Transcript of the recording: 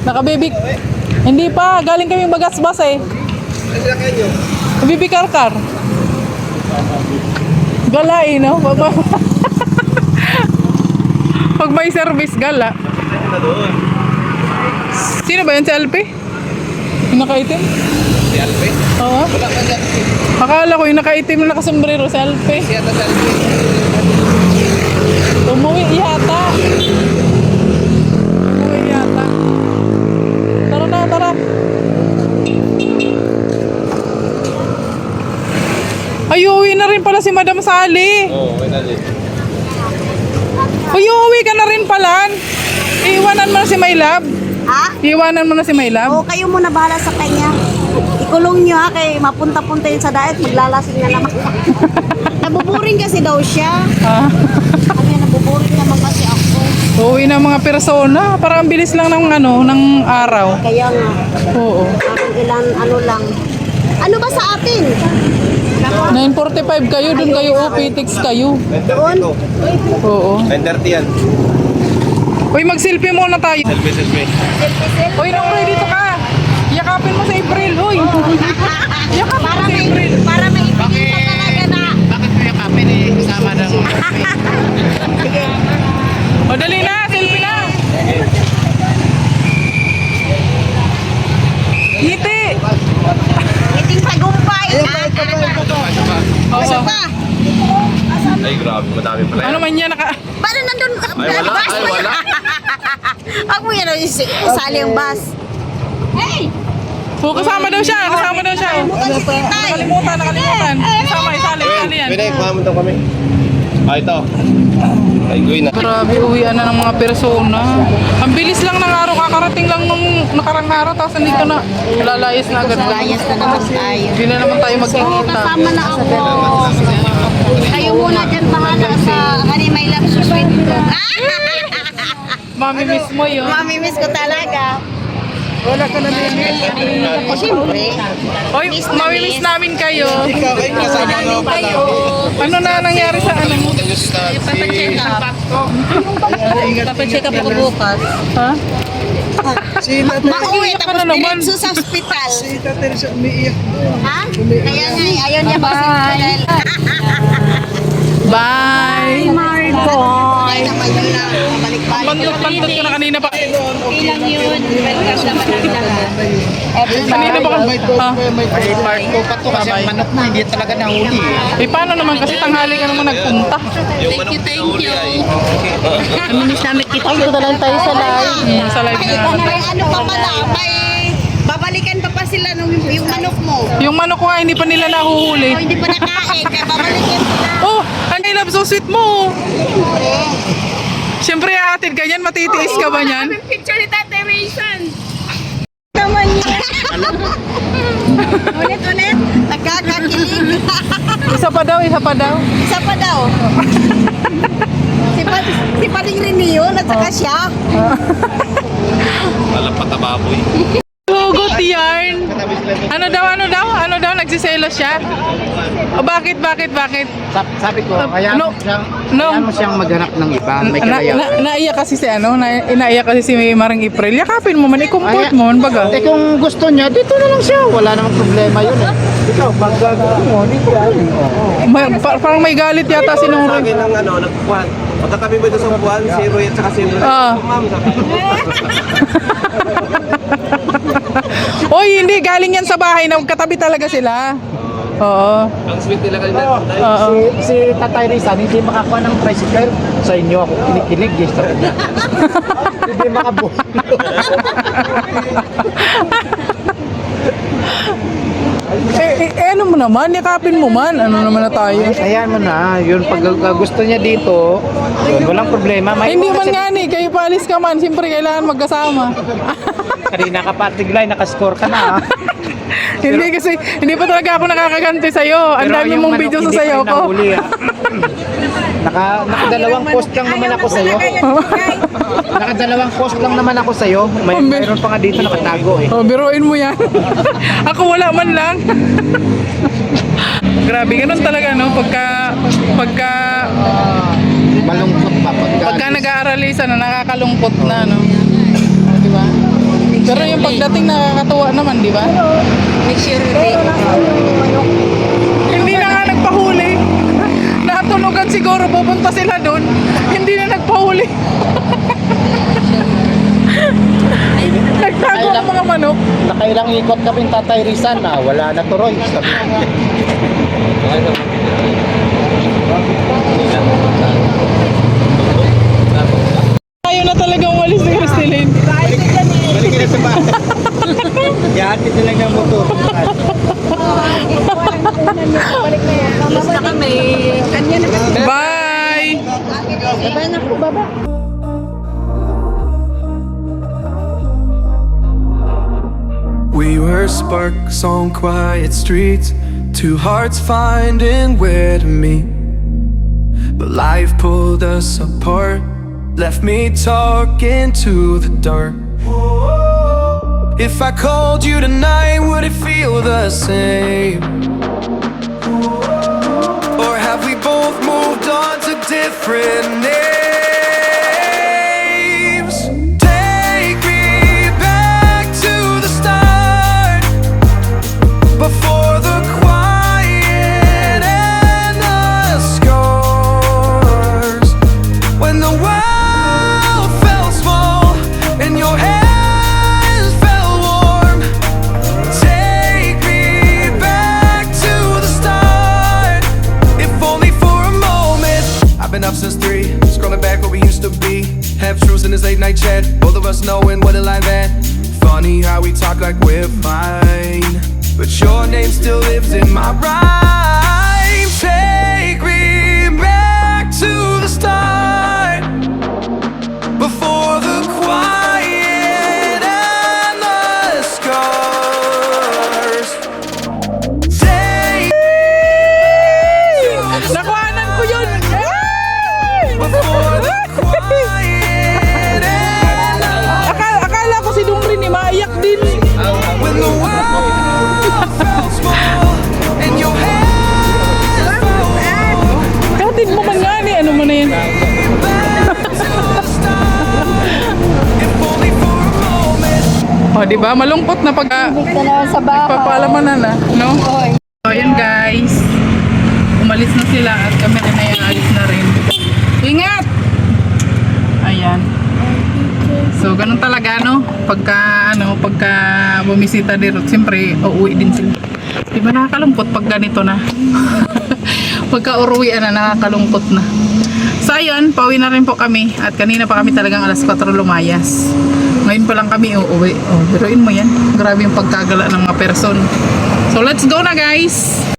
Naka-baby. Hindi pa, galing kami Bagasbas eh. Baby Karkar. Galain, no? Pag may service, gala. Sino ba yun? Si Alpe? Yung nakaitim? Si Alpe? Oo. Wala ka dyan. Akala ko yung nakaitim na nakasombrero si Alpe. Si Ata si Alpe. Umuwi yata. Umuwi yata. Tara na, tara. Ay, uwi na rin pala si Madam Sally. Oo, okay na din. Uy, uwi ka na rin pala. Iwanan mo na si Maylab. Ha? Iwanan mo na si Maylab. Oo, kayo muna bahala sa kanya. Ikulong nyo ha, kay mapunta-punta yun sa diet, maglalasing na naman. Nabuburing kasi daw siya. Ah. Kaya nabuburing naman kasi ako. Uwi na mga persona. Parang ang bilis lang ng ano, ng araw. Kaya nga, Oo. parang ilan, ano lang. Ano ba sa atin? 9:45 kayo, dun kayo, OPTX kayo. Doon? Oo. 9:30 yan. Uy, mag-selfie muna tayo. Selfie, selfie. Uy, Nongre, dito ka. Yakapin mo sa April, uy. Yakapin mo sa April. Para may ipakita talaga na. Bakit mo yakapin eh? Kasama na mo. O, dali na, selfie na. Ngiti. Ngiting tagumpay. Oo. Pa. Ay, grabe. Madami pala Ano yan. man yan, naka... Paano nandun? Ay, wala. Bus Ay, ba wala. yan? Huwag mo yan isali ang bus. Hey! Oo, kasama daw siya, kasama daw siya. Nakalimutan. Kasama, isali yan. Pwede, kuha mo daw kami. Ah, ito. Ay, guy na. Grabe, uwian na ng mga persona. Ang bilis lang ng araw, kakarating lang nung nakarang araw, tapos hindi ka na lalayas na agad. Layas na naman tayo. Hindi na naman tayo magkikita. Kasama na ako. Kayo muna dyan bahala sa Honey My Love so sweet ko. Mami miss mo yun. Mamimiss ko talaga. Wala ka na Eh, siyempre. Oy, mami-miss namin kayo. Ikaw, ay, kasama na Kayo. Ano na nangyari sa ano mo? Papacheck up. Papacheck up ako bukas. Ha? Mauwi Iyak ka tapos na naman. diretso sa hospital. Si Tate Teresa umiiyak. Ha? Kaya nga, ayaw niya ba sa Bye! Marco. Ay, naman yun na. Balik-balik. Bantot ka na kanina pa. Ilang yun. Welcome naman kami lahat. Kanina pa ka. Ha? May part ko pa to kasi ang manok mo hindi talaga nahuli. Eh, paano naman? Kasi tanghali ka naman nagpunta. Yung manok pinahuli ay. Naminis namin kita. Dito na lang tayo sa live. Sa live Ay, na. ano pa pala, may babalikan pa sila nung yung manok mo. Yung manok ko nga, hindi pa nila nahuhuli. O, hindi pa nakain, kaya babalikan sila. Oh, ang I love so sweet mo. Siyempre, atid ka yan. Matitiis ka ba niyan? Picture ni Tate Rayson. Naman niya. Ulit. Nagkakakilig. Isa pa daw, isa pa daw. Isa pa daw. Si Pating Rini yun at saka siya. Alam patababoy. Hugot yarn. Ano daw? Nagsiselos siya? O, bakit? Sabi ko, kaya No. mo siyang maghanap ng iba. May kalayakan. Naiyak kasi si inaiyak kasi si Maring April. Yakapin mo man, i-comfort mo, baga. Eh kung gusto niya, dito na lang siya. Wala namang problema yun eh. Ikaw, pag gagawin mo, dito ka rin. Parang may galit yata si Sa Nora. akin ng ano, nagpuan. Magkatabi mo doon sa puan, si Roy at saka si Roy. Ah. Ma'am, sabi ko. Oy, hindi, galing yan sa bahay. Nagkatabi talaga sila. Oo. Ang sweet nila kanina. Oo. Si Tatay Rizal, hindi makakuha ng tricycle. Sa inyo ako kinikilig. Gusto ko niya. Hindi makabuhay. Ano mo naman? Yakapin mo man. Ano naman na tayo? Ayan mo na. Yun, pag gusto niya dito, yun, walang problema. Hindi man nga ni, kayo paalis ka man. Siyempre, kailangan magkasama. Kanina ka pa, Tiglay, nakascore ka na. Hindi kasi, hindi pa talaga ako nakakaganti sa'yo. Ang dami mong video sa sayo ko. Nakadalawang post lang naman ako sa'yo. Nakadalawang post lang naman ako sa'yo. Mayroon pa nga dito nakatago eh. Oh, biruin mo yan. Ako wala man lang. Grabe, ganun talaga, no? Pagka Malungkot pa nag-aaralisa na, nakakalungkot na, no? Di ba? Pero yung pagdating nakakatuwa naman, di ba? Next year ulit. Hindi na nga nagpahuli. Natulugan siguro, pupunta sila doon. Hindi na nagpahuli. Nagtago ang mga manok. Nakailang ikot kami Tatay Rizal na wala na tuloy. Sabi Ayaw na talaga umalis ni Cristelyn. Balik na sa bahay. Yahatid na lang ng motor. Alis na kami. Kanya na kami. Bye! Baba na po, baba. We were sparks on quiet streets, two hearts finding where to meet. But life pulled us apart, left me talking to the dark. If I called you tonight, would it feel the same? Or have we both moved on to different names? Take me back to the start, before the quiet and the scars. When the world felt small and your hands felt warm. Take me back to the start, if only for a moment. I've been up since 3, scrolling back where we used to be. Half truths in this late night chat, both of us knowing what a life at. Funny how we talk like we're fine, but your name still lives in my rhyme. Take me back to the start, before the quiet and the scars. Take Nakuhanan ko yun! before the quiet and the Akala ko si Dumri ni maiyak din. when the world felt small and your hands felt warm. Katid mo man nga ni, ano mo na yan? Back to the start, if only for a moment. O, di ba? Malungkot na pag Dalawa sa bahay. papaalamanan na, no? So, ayan guys. Umalis na sila at kami na alis na rin. Ingat! Ayan. So, ganun talaga, no? Pagka bumisita dito, siyempre, uuwi din sila. Di ba nakakalungkot pag ganito na? Pagka uruwian na, nakakalungkot na. So, ayun, pauwi na rin po kami. At kanina pa kami talagang alas 4 lumayas. Ngayon pa lang kami uuwi. Oh, biruin mo yan. Grabe yung pagkagala ng mga person. So, let's go na guys!